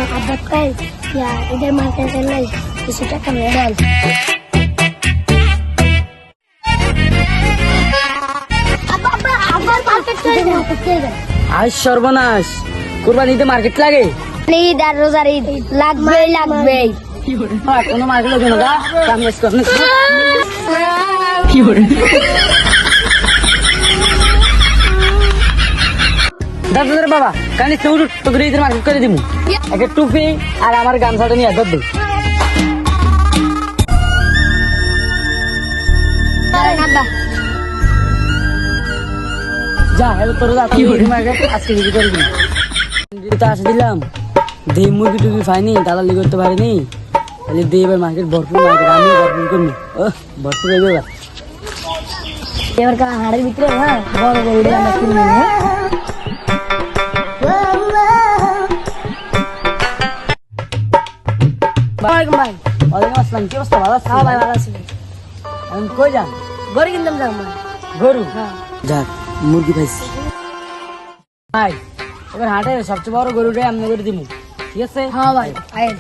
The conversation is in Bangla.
আব্বা কই এদের মার্কেটে নাই কিছু টাকা মেডাল আজ সর্বনাশ কুরবানিতে মার্কেট লাগে ঈদ আর রোজার ঈদ লাগবে কোনো মার্কেট লাগে না কাম শেষ কর দাদা বাবা কানি চৌর তোকে ঈদের মার্কেট করে দিমু একটা টুপি আর আমার গামছাটা নিয়ে দর দে যা হ্যালো তোর যা মার্কেট আজকে বিক্রি করে দিন তো আসে দিলাম দে মুরগি টুপি পাইনি দালালি করতে পারিনি তাহলে দে এবার মার্কেট ভরপুর মার্কেট আমি ভরপুর করবো ভরপুর হয়ে যাবে এবার হাড়ের ভিতরে হ্যাঁ বড় বড় আমরা কিনে নেব ভাই ওয়ালাইকুম আসসালাম কি অবস্থা ভালো আছেন ভাই ভালো আছি আমি কই যান গড়ি কিনতাম যাম ভাই গরু হ্যাঁ যাক মুরগি পাইছি ভাই এবার হাটে সবচেয়ে বড় গরুটাই আমি করে দিব ঠিক আছে হ্যাঁ ভাই আয়